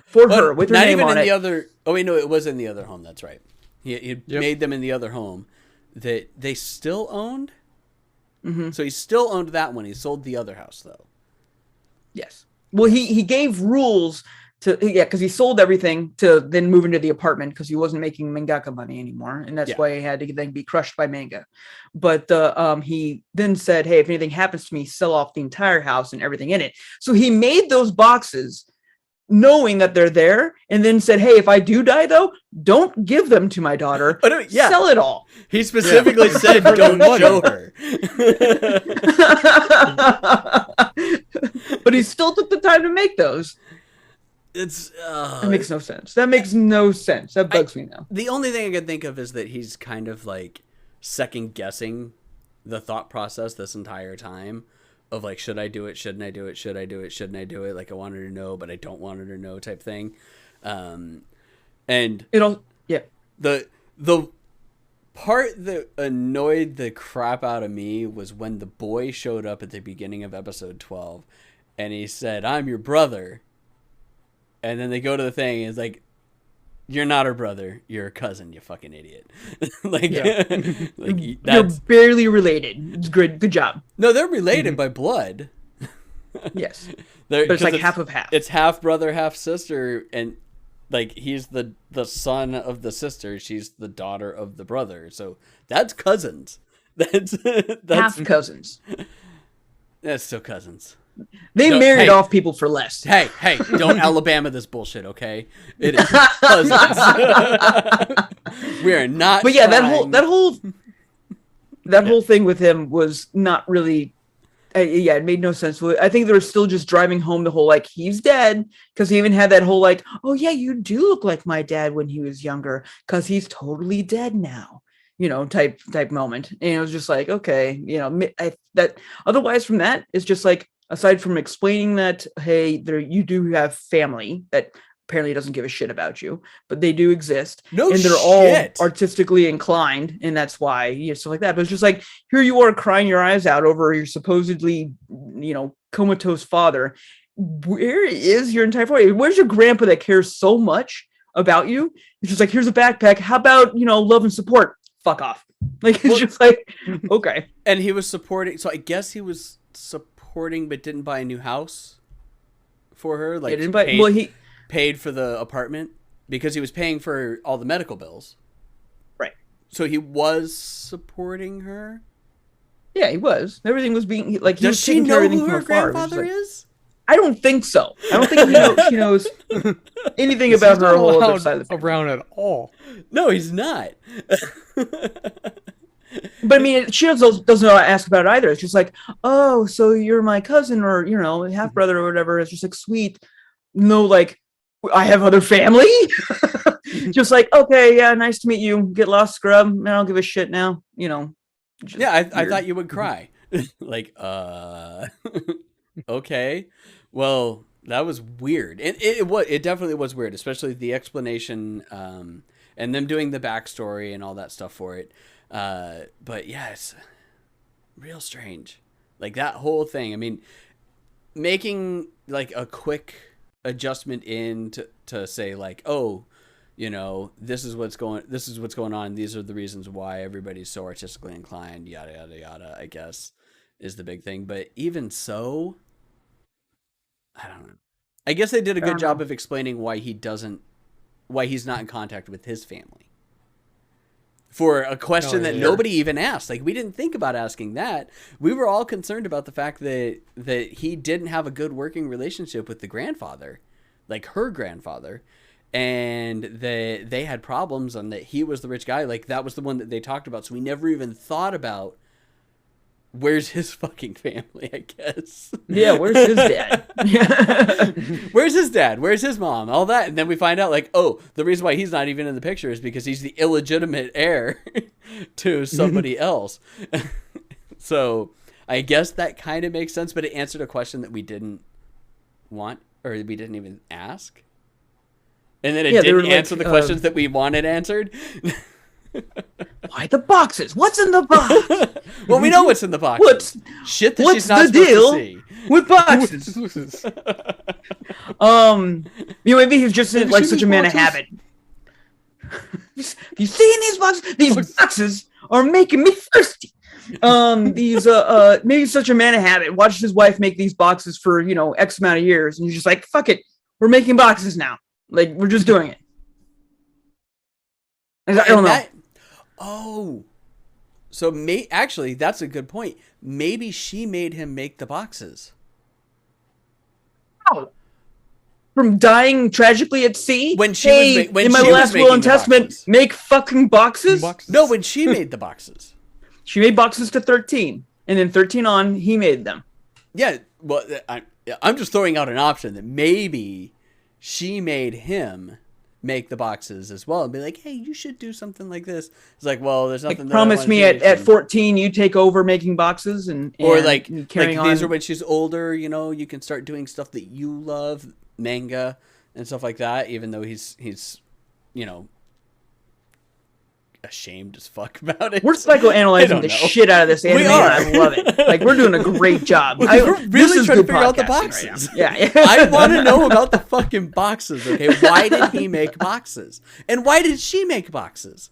For her, with her not name even on in it. the other. Oh wait, no, it was in the other home. That's right. He made them in the other home that they still owned. Mm-hmm. So he still owned that one. He sold the other house though. Yes. Well, he gave rules to because he sold everything to then move into the apartment because he wasn't making mangaka money anymore, and that's why he had to then be crushed by manga. But he then said, "Hey, if anything happens to me, sell off the entire house and everything in it." So he made those boxes knowing that they're there, and then said, "Hey, if I do die, though, don't give them to my daughter. Oh, no, yeah. Sell it all." He specifically said, For the "Don't money." show her." But he still took the time to make those. It's That makes no sense. That makes no sense. That bugs me now. the only thing I can think of is that he's kind of like second guessing the thought process this entire time of like, should I do it? Shouldn't I do it? Should I do it? Shouldn't I do it? Like, I want her to know, but I don't want her to know, type thing. And Yeah. the part that annoyed the crap out of me was when the boy showed up at the beginning of episode 12 and he said, "I'm your brother." And then they go to the thing and it's like, "You're not her brother. You're her cousin, you fucking idiot." Like, like You're barely related. It's good. Good job. No, they're related by blood. Yes. But But it's like half of half. It's half brother, half sister, and like he's the son of the sister, she's the daughter of the brother. So that's cousins. That's Half cousins. That's still cousins. They No, married hey. off people for less. Hey, don't Alabama this bullshit, okay? It is cousins. We are not. But yeah, trying- that whole thing with him was not really. Yeah, it made no sense. I think they were still just driving home the whole like he's dead, because he even had that whole like, "Oh yeah, you do look like my dad when he was younger, because he's totally dead now," type moment. And it was just like, okay, that otherwise from that it's just like, aside from explaining that, hey, you do have family that apparently doesn't give a shit about you, but they do exist, No and they're shit. all artistically inclined, and that's why stuff like that. But it's just like, here you are crying your eyes out over your supposedly comatose father. Where is your entire family? Where's your grandpa that cares so much about you? It's just like, here's a backpack, how about love and support? Fuck off. Like, it's just like, okay. And he was supporting. So I guess he was supporting, but didn't buy a new house for her. Like, he paid for the apartment because he was paying for all the medical bills. Right. So he was supporting her. Yeah, he was. Everything was being like. He Does was she taking care know of everything who her from afar. It was grandfather like, is? I don't think so. I don't think she knows anything about He's her not whole other allowed side of the family. around at all. No, he's not. But I mean, she doesn't ask about it either. It's just like, "Oh, so you're my cousin, or half brother, or whatever." It's just like, sweet. No, like, I have other family. Just like, okay, yeah, nice to meet you. Get lost, scrub. I don't give a shit now. Just Yeah, I weird. thought you would cry. Like, okay. Well, that was weird. It definitely was weird, especially the explanation, and them doing the backstory and all that stuff for it. But yeah, it's real strange. Like, that whole thing. I mean, making like a quick adjustment to say like, oh, this is what's going on. These are the reasons why everybody's so artistically inclined, yada, yada, yada, I guess is the big thing. But even so, I don't know. I guess they did a good job of explaining why he's not in contact with his family. For a question that nobody even asked. Like, we didn't think about asking that. We were all concerned about the fact that he didn't have a good working relationship with the grandfather, like her grandfather, and that they had problems and that he was the rich guy. Like, that was the one that they talked about. So we never even thought about where's his fucking family, I guess. Yeah, where's his dad? Where's his dad? Where's his mom? All that. And then we find out, like, oh, the reason why he's not even in the picture is because he's the illegitimate heir to somebody else. So I guess that kind of makes sense, but it answered a question that we didn't want, or we didn't even ask. And then it didn't answer the questions that we wanted answered. Why the boxes? What's in the box? Well, we know what's in the box. Shit that she's not the supposed deal to see. with boxes? Maybe he's just like such a man of habit. Have you seen these boxes? These boxes are making me thirsty. Maybe such a man of habit. Watched his wife make these boxes for X amount of years, and he's just like, fuck it, we're making boxes now. Like, we're just doing it. I don't know. So actually, that's a good point. Maybe she made him make the boxes. Oh. from dying tragically at sea. When she hey, was when in my she was last will making and the testament, boxes. make fucking boxes. No, when she made the boxes. She made boxes to 13, and then 13 on, he made them. Yeah, well, I'm just throwing out an option that maybe she made him make the boxes as well and be like, hey, you should do something like this. It's like, well, there's nothing. Like, that I promise wanna me do, at so- 14 you take over making boxes and or like carrying these on. are when she's older. You know, you can start doing stuff that you love, manga and stuff like that. Even though he's you know, ashamed as fuck about it. We're I psychoanalyzing don't the know. shit out of this anime, are. and I love it. Like, we're doing a great job. We're this really is trying to good figure out the podcasting right boxes. now. Yeah. I want to know about the fucking boxes. Okay, why did he make boxes, and why did she make boxes?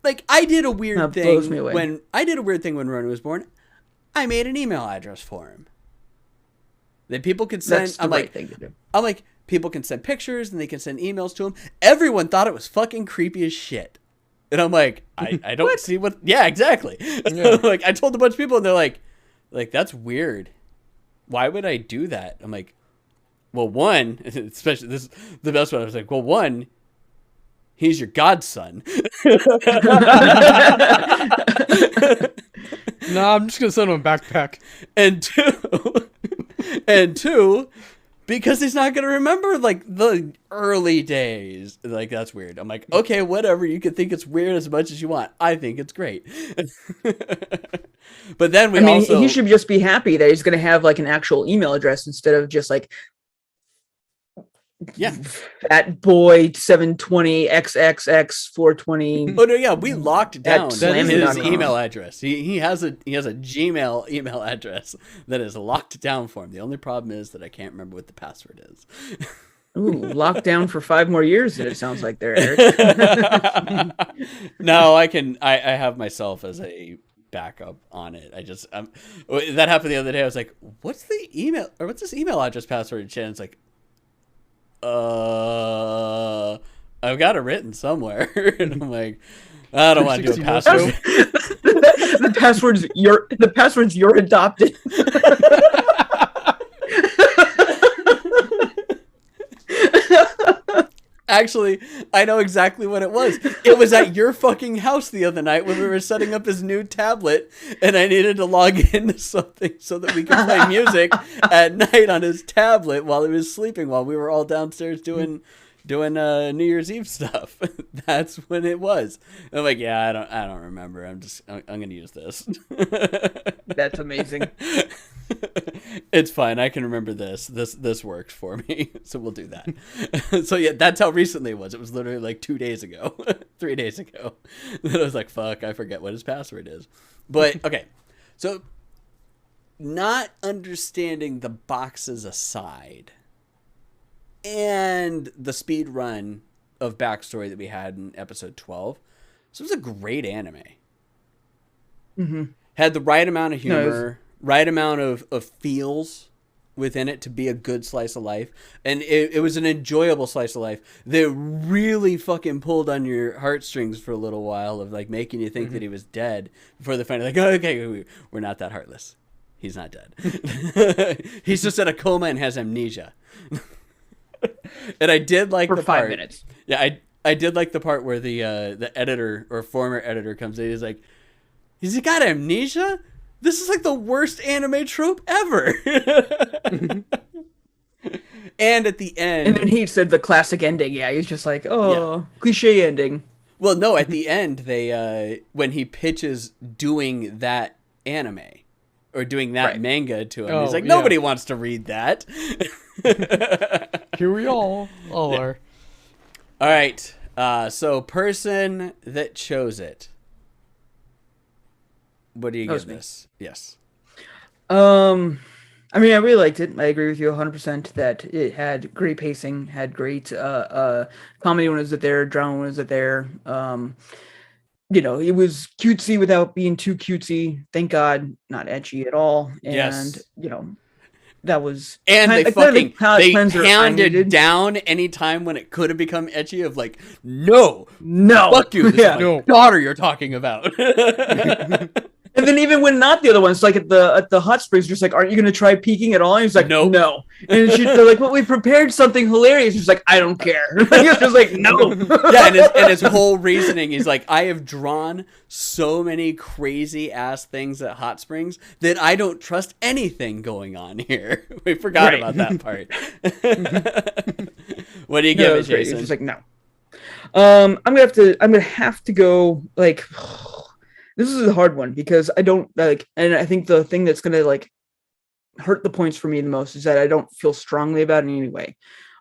Like, I did a weird That thing blows me away. when Ronan was born. I made an email address for him that people could send. That's the right thing to do. I'm like, people can send pictures and they can send emails to him. Everyone thought it was fucking creepy as shit. And I'm like, I don't see what. Yeah, exactly. Yeah. Like, I told a bunch of people and they're like, that's weird. Why would I do that? I'm like, well, one, especially this, the best one. I was like, well, one, he's your godson. Nah, I'm just gonna send him a backpack. and two, because he's not gonna remember like the early days. Like, that's weird. I'm like, okay, whatever. You can think it's weird as much as you want. I think it's great. But then He should just be happy that he's going to have like an actual email address instead of just like fat boy 720 xxx 420. Oh no, yeah, we locked down his slamming.com. email address. He has a Gmail email address that is locked down for him. The only problem is that I can't remember what the password is. Ooh, locked down for 5 more years. It sounds like there, Eric. No, I have myself as a backup on it. That happened the other day. I was like, what's this email address password? And Shannon's like, I've got it written somewhere. And I'm like, I don't want to do a password. the password's you're adopted. Actually, I know exactly what it was. It was at your fucking house the other night when we were setting up his new tablet, and I needed to log into something so that we could play music at night on his tablet while he was sleeping, while we were all downstairs doing New Year's Eve stuff. That's when it was. I'm like, yeah, I don't remember. I'm gonna use this. That's amazing. It's fine. I can remember this. This works for me. So we'll do that. So yeah, that's how recently it was. It was literally like 2 days ago, 3 days ago. Then I was like, fuck, I forget what his password is. But okay. So not understanding the boxes aside and the speed run of backstory that we had in episode 12. So it was a great anime. Mm-hmm. Had the right amount of humor, right amount of feels within it to be a good slice of life. And it was an enjoyable slice of life that really fucking pulled on your heartstrings for a little while of like making you think that he was dead before they finally like, oh, okay, we're not that heartless. He's not dead. He's just in a coma and has amnesia. And I did like For the 5 part, minutes. Yeah, I did like the part where the editor or former editor comes in. He's like, "Has he got amnesia? This is like the worst anime trope ever." And at the end, And then he said the classic ending. Yeah, he's just like, cliche ending. well, no, at the end they when he pitches doing that anime or doing that manga to him, he's like, nobody wants to read that. Here we all are. All right. So person that chose it. What do you give this? Yes. I mean, I really liked it. I agree with you 100% that it had great pacing, had great comedy when it was there, drama when it was there. You know, it was cutesy without being too cutesy. Thank God, not edgy at all. And you know, that was they fucking they pounded down down any time when it could have become etchy of like, no, fuck you, this is my daughter you're talking about. And then even when not the other ones, like at the hot springs, just like, aren't you going to try peeking at all? And he's like, Nope. no. And they're like, well, we prepared something hilarious. He's like, I don't care. He's just like, no. Yeah, and his whole reasoning is like, I have drawn so many crazy ass things at hot springs that I don't trust anything going on here. We forgot Right. about that part. What do you give it, He's Jason? just like, no. I'm gonna have to go like. This is a hard one because I don't like, and I think the thing that's gonna like hurt the points for me the most is that I don't feel strongly about it anyway.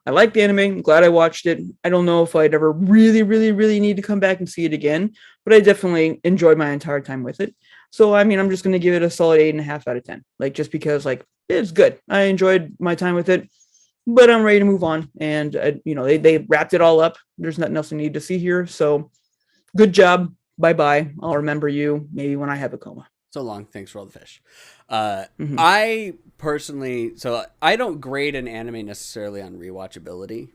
I like the anime. I'm glad I watched it. I don't know if I'd ever really, really, really need to come back and see it again, but I definitely enjoyed my entire time with it. So I mean, I'm just gonna give it a solid 8.5 out of 10. Like just because like it's good. I enjoyed my time with it, but I'm ready to move on. And they wrapped it all up. There's nothing else I need to see here. So good job. Bye-bye. I'll remember you maybe when I have a coma. So long. Thanks for all the fish. Mhm. I personally, so I don't grade an anime necessarily on rewatchability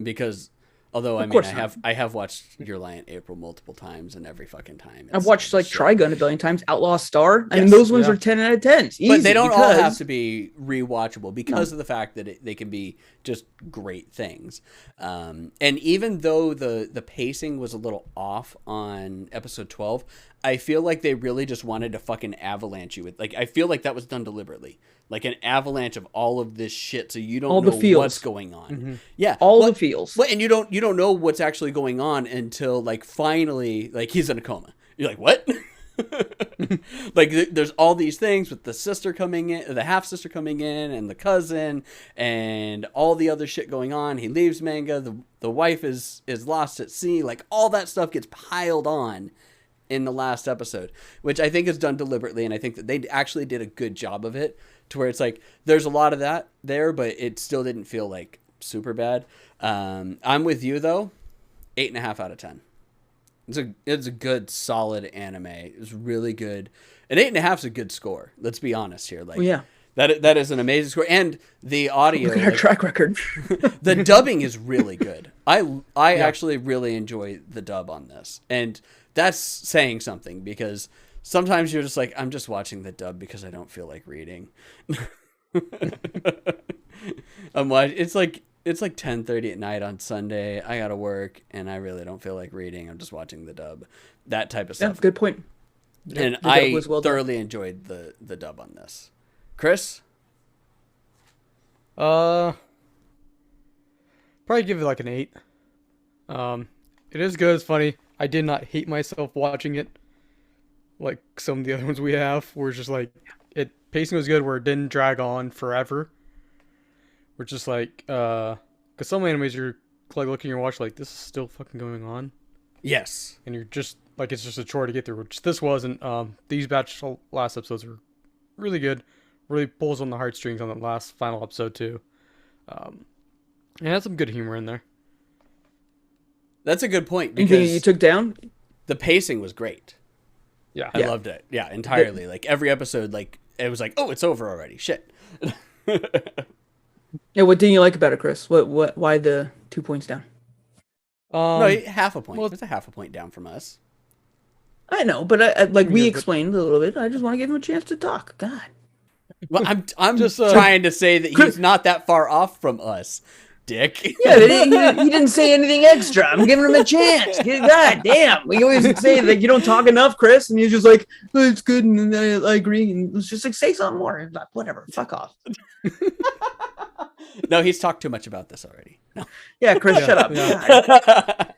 because although Of course not. I have watched Your Lie in April multiple times and every fucking time. I've watched like shit. Trigun a billion times, Outlaw Star. I mean, Yes, those ones yeah. are 10 out of 10s. But Easy, they don't all have because- to be rewatchable because of the fact that they can be just great things. And even though the pacing was a little off on episode 12, I feel like they really just wanted to fucking avalanche you with, like, I feel like that was done deliberately. Like an avalanche of all of this shit, so you don't All the know feels. what's going on. Yeah, all well, the feels. well, and you don't know what's actually going on until like finally, like he's in a coma. You're like, what? Like there's all these things with the sister coming in, the half sister coming in, and the cousin, and all the other shit going on. He leaves manga. The wife is lost at sea. Like all that stuff gets piled on in the last episode, which I think is done deliberately, and I think that they actually did a good job of it, to where it's like there's a lot of that there, but it still didn't feel like super bad. I'm with you though, 8.5 out of 10. It's a good solid anime. It's really good. An 8.5 is a good score. Let's be honest here. Like, Well, yeah. that is an amazing score, and the audio, Look at our like, track record. the dubbing is really good. I actually really enjoy the dub on this, and that's saying something because sometimes you're just like, I'm just watching the dub because I don't feel like reading. It's like 10:30 at night on Sunday. I gotta work, and I really don't feel like reading. I'm just watching the dub, that type of Yeah, stuff. good point. And the dub I was well done. thoroughly enjoyed the dub on this. Chris, Probably give it like an 8. It is good. It's funny. I did not hate myself watching it, like some of the other ones we have, where it's just like pacing was good, where it didn't drag on forever. We're just like, because some animes you're like looking at your watch like this is still fucking going on, yes, and you're just like it's just a chore to get through. Which this wasn't. These last episodes were really good. Really pulls on the heartstrings on the last final episode too. It had some good humor in there. that's a good point Anything because you took down? the pacing was great. Yeah. I loved it. Yeah, entirely. Like every episode, like it was like, oh, it's over already. Shit. Yeah, what didn't you like about it, Chris? Why the 2 points down? No, half a point. well- It's a half a point down from us. I know, but like we Yeah, but- explained a little bit. I just want to give him a chance to talk. God. Well, I'm Just, just trying to say that he's not that far off from us, Dick. Yeah, he didn't say anything extra. I'm giving him a chance. God damn. We always say like you don't talk enough, Chris, and he's just like, oh, it's good, and I agree. And it's just like say something more. And like, whatever, fuck off. No, he's talked too much about this already. No. Yeah, Chris, shut up. yeah. God.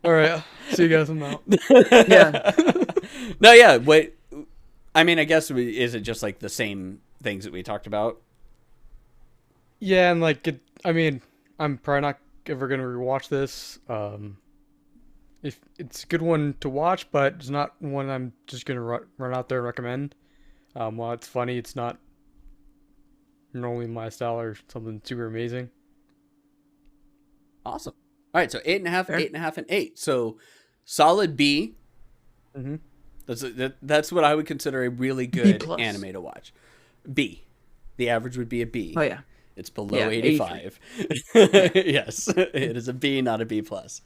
All right. See you guys. I'm out. Yeah. No, yeah. What? I mean, I guess is it just like the same things that we talked about? Yeah, and like it. I mean, I'm probably not ever gonna rewatch this. If it's a good one to watch, but it's not one I'm just gonna run out there and recommend. While it's funny, it's not normally my style or something super amazing. Awesome. All right, so 8.5, Fair. 8.5, and 8. So solid B. Mm-hmm. That's what I would consider a really B good plus. anime to watch. B. The average would be a B. Oh yeah. It's below Yeah, 85. Yes, it is a B, not a B plus.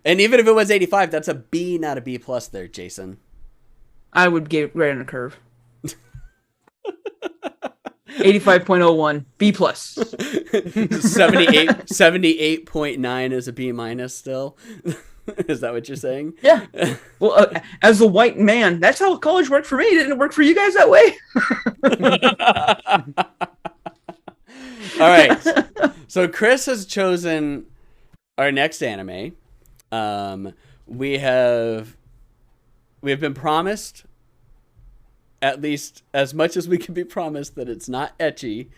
And even if it was 85, that's a B, not a B plus there, Jason. I would get right on a curve. 85.01 B plus. 78.9 is a B minus still. Is that what you're saying? Yeah. Well, as a white man, that's how college worked for me. Didn't it work for you guys that way? All right. So Chris has chosen our next anime. We have been promised, at least as much as we can be promised, that it's not ecchi.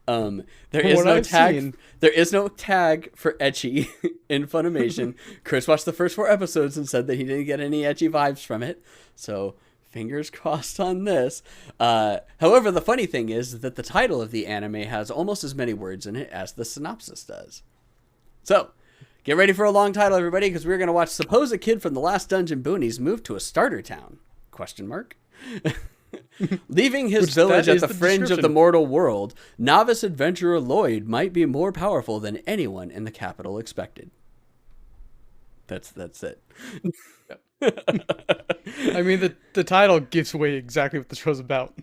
There is no tag. There is no tag for ecchi in Funimation. Chris watched the first 4 episodes and said that he didn't get any ecchi vibes from it. So fingers crossed on this. However, the funny thing is that the title of the anime has almost as many words in it as the synopsis does. So get ready for a long title, everybody, because we're going to watch Suppose a Kid from the Last Dungeon Boonies moved to a starter town? ? Leaving his village at the fringe of the mortal world, novice adventurer Lloyd might be more powerful than anyone in the capital expected. That's it. I mean, the title gives away exactly what the show's about.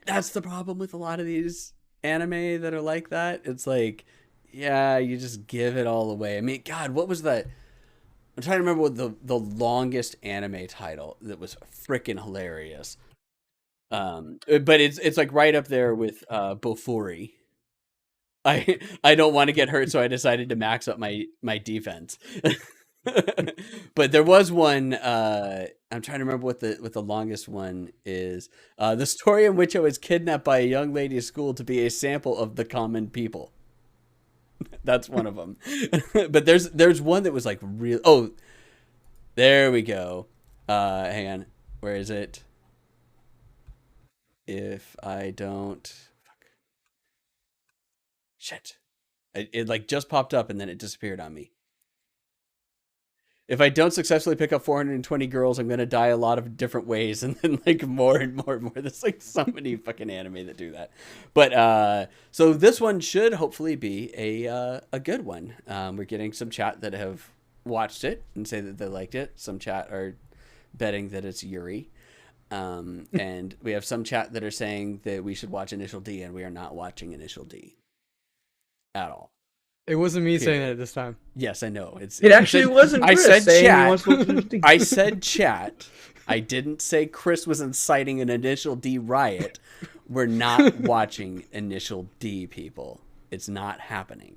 That's the problem with a lot of these anime that are like that. It's like, yeah, you just give it all away. I mean, God, what was that? I'm trying to remember what the longest anime title that was freaking hilarious. But it's like right up there with Bofuri. I don't want to get hurt, so I decided to max up my defense. But there was one. I'm trying to remember what the longest one is. The story in which I was kidnapped by a young lady at school to be a sample of the common people. That's one of them. But there's one that was like real. Oh, there we go. Hang on. Where is it? If I don't, fuck. Shit. It like just popped up and then it disappeared on me. If I don't successfully pick up 420 girls, I'm going to die a lot of different ways. And then like more and more and more. There's like so many fucking anime that do that. But so this one should hopefully be a good one. We're getting some chat that have watched it and say that they liked it. Some chat are betting that it's Yuri. And we have some chat that are saying that we should watch Initial D, and we are not watching Initial D at all. It wasn't me saying that this time. Yes, I know. It actually wasn't Chris I said saying chat. he wants to watch Initial D. I said chat. I didn't say Chris was inciting an Initial D riot. We're not watching Initial D, people. It's not happening.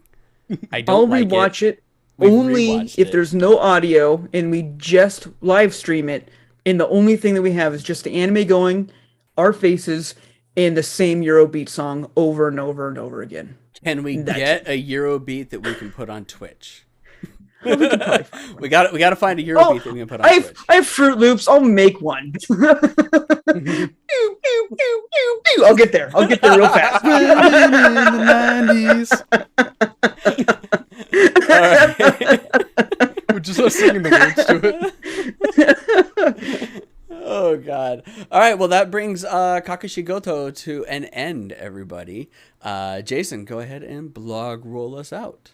I don't I'll rewatch it only if there's no audio and we just live stream it. And the only thing that we have is just the anime going, our faces, and the same Eurobeat song over and over and over again. Can we get a Eurobeat that we can put on Twitch? Well, we can probably find one. We got to find a Eurobeat that we can put on Twitch. I have Fruit Loops. I'll make one. Pew, pew, pew, pew, pew. I'll get there. I'll get there real fast. In the 90s. All right. We're just singing the words to it. Oh, God. All right. Well, that brings Kakushigoto to an end, everybody. Jason, go ahead and blog roll us out.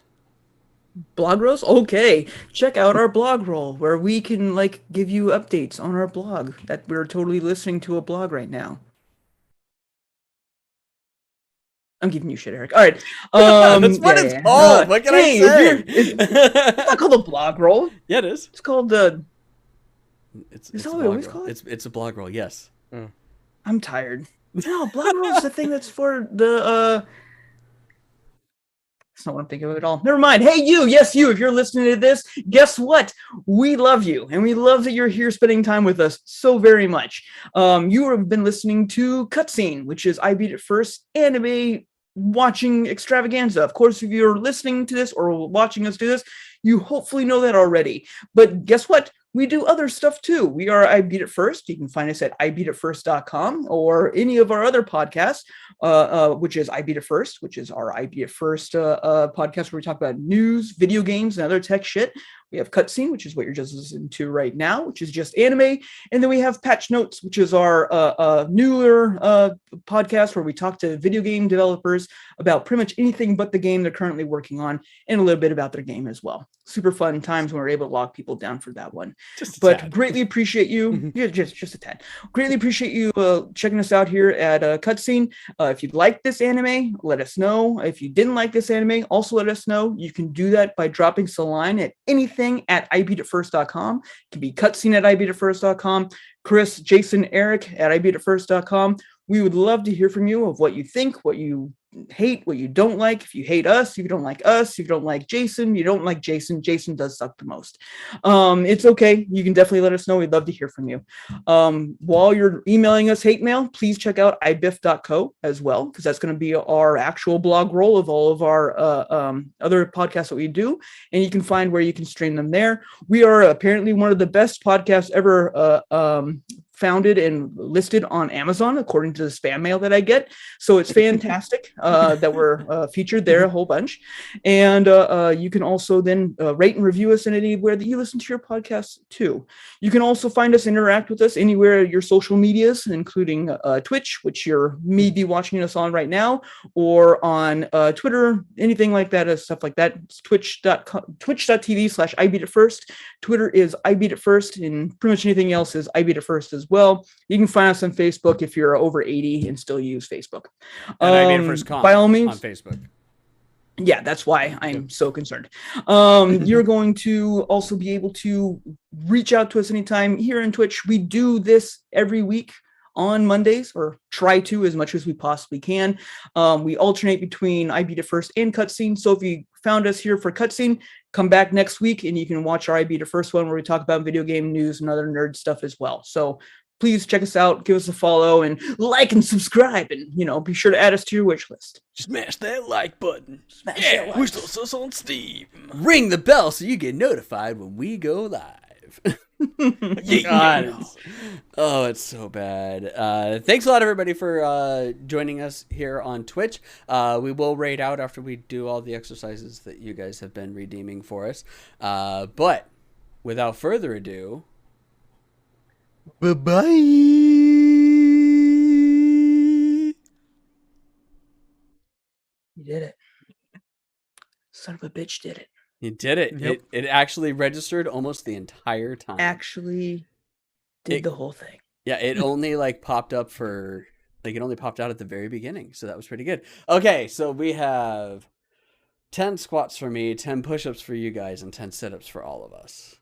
Blog rolls? Okay. Check out our blog roll where we can like give you updates on our blog that we're totally listening to a blog right now. I'm giving you shit, Eric. All right. That's what it's called. What can I say? It's not called a blog roll. Yeah, it is. It's called the... It's Is that a what it blog always roll. called? It's a blog roll, yes. I'm tired. No, blog roll is the thing that's for the... That's not what I'm thinking of at all. Never mind. Hey, you. Yes, you. If you're listening to this, guess what? We love you. And we love that you're here spending time with us so very much. You have been listening to Cutscene, which is I Beat It First anime watching extravaganza. Of course, if you're listening to this or watching us do this, you hopefully know that already. But guess what? We do other stuff too. We are I Beat It First. You can find us at ibeatitfirst.com or any of our other podcasts, which is I Beat It First, which is our I Beat It First podcast where we talk about news, video games, and other tech shit. We have Cutscene, which is what you're just listening to right now, which is just anime. And then we have Patch Notes, which is our newer podcast where we talk to video game developers about pretty much anything but the game they're currently working on and a little bit about their game as well. Super fun times when we're able to lock people down for that one. But greatly appreciate you. Yeah, just a tad. Greatly appreciate you checking us out here at Cutscene. If you like this anime, let us know. If you didn't like this anime, also let us know. You can do that by dropping us a line at anything at ibeatitfirst.com. It can be Cutscene at ibeatitfirst.com. Chris, Jason, Eric at ibeatitfirst.com. We would love to hear from you of what you think, what you hate, what you don't like. If you hate us, if you don't like us, if you don't like Jason, you don't like Jason. Jason does suck the most. It's okay. You can definitely let us know. We'd love to hear from you. While you're emailing us hate mail, please check out ibiff.co as well, because that's going to be our actual blog roll of all of our other podcasts that we do. And you can find where you can stream them there. We are apparently one of the best podcasts ever founded and listed on Amazon, according to the spam mail that I get. So it's fantastic that we're featured there a whole bunch. And you can also then rate and review us in anywhere that you listen to your podcasts too. You can also find us, interact with us anywhere your social medias, including Twitch, which you're maybe watching us on right now, or on Twitter, anything like that, stuff like that. It's twitch.tv/ibeatitfirst. Twitter is ibeatitfirst, and pretty much anything else is ibeatitfirst as well. You can find us on Facebook if you're over 80 and still use Facebook. By all means, on Facebook. Yeah, that's why I'm so concerned. You're going to also be able to reach out to us anytime here on Twitch. We do this every week on Mondays, or try to as much as we possibly can. We alternate between I Beat It First and Cutscene. So if you found us here for Cutscene, come back next week and you can watch our I Beat It First one where we talk about video game news and other nerd stuff as well. So please check us out, give us a follow, and like and subscribe, and be sure to add us to your wish list. Smash that like button. Smash that like wish list us on Steam. Ring the bell so you get notified when we go live. God. Oh, it's so bad. Thanks a lot, everybody, for joining us here on Twitch. We will raid out after we do all the exercises that you guys have been redeeming for us. But without further ado, bye-bye. You did it. Son of a bitch did it. You did it. Yep. It actually registered almost the entire time. Actually did the whole thing. Yeah, it only popped up it only popped out at the very beginning. So that was pretty good. Okay, so we have 10 squats for me, 10 push-ups for you guys, and 10 sit-ups for all of us.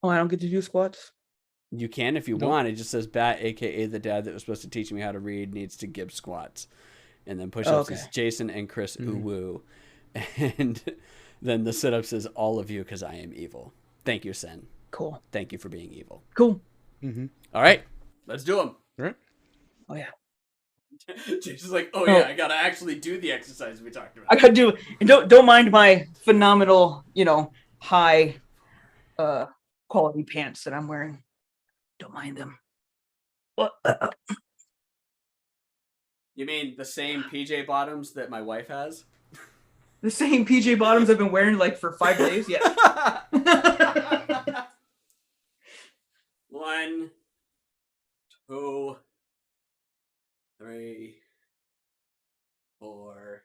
Oh, I don't get to do squats? You can if you want. It just says Bat, aka the dad that was supposed to teach me how to read, needs to give squats. And then push-ups is Jason and Chris Uwu. And then the sit-ups is all of you because I am evil. Thank you, Sen. Cool. Thank you for being evil. Cool. All right, let's do them. All right. Oh yeah. Jason's like, yeah, I gotta actually do the exercise we talked about. I gotta do it. And don't mind my phenomenal, high quality pants that I'm wearing. Don't mind them. You mean the same PJ bottoms that my wife has? The same PJ bottoms I've been wearing for 5 days? Yeah. 1, 2, 3, 4,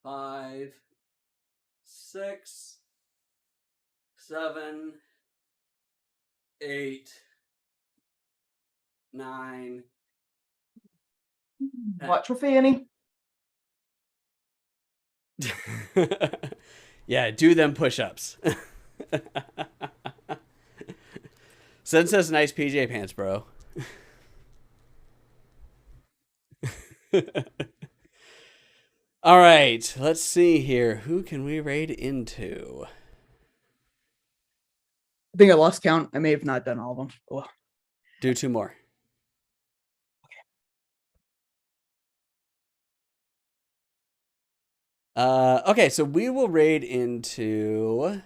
5, 6, 7, 8, 9. Watch for Fanny. Yeah, do them push-ups. Sen says nice PJ pants, bro. All right, let's see here. Who can we raid into? I think I lost count. I may have not done all of them. Oh. Do 2 more. Okay, so we'll raid into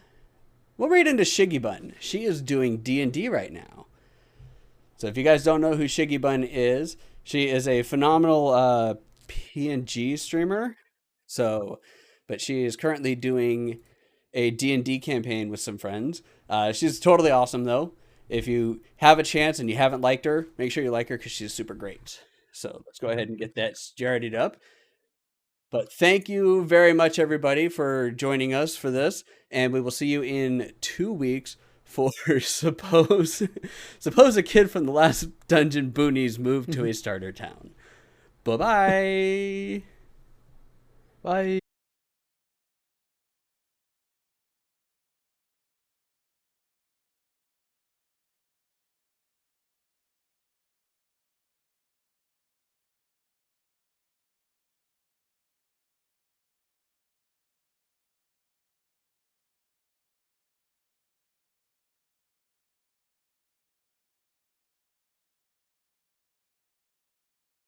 Shiggy Bun. She is doing D&D right now. So if you guys don't know who Shiggy Bun is, she is a phenomenal PNG streamer. But she is currently doing a D&D campaign with some friends. She's totally awesome, though. If you have a chance and you haven't liked her, make sure you like her because she's super great. So let's go ahead and get that started up. But thank you very much, everybody, for joining us for this. And we will see you in 2 weeks for suppose a kid from the last dungeon boonies moved to a starter town. Bye-bye. Bye.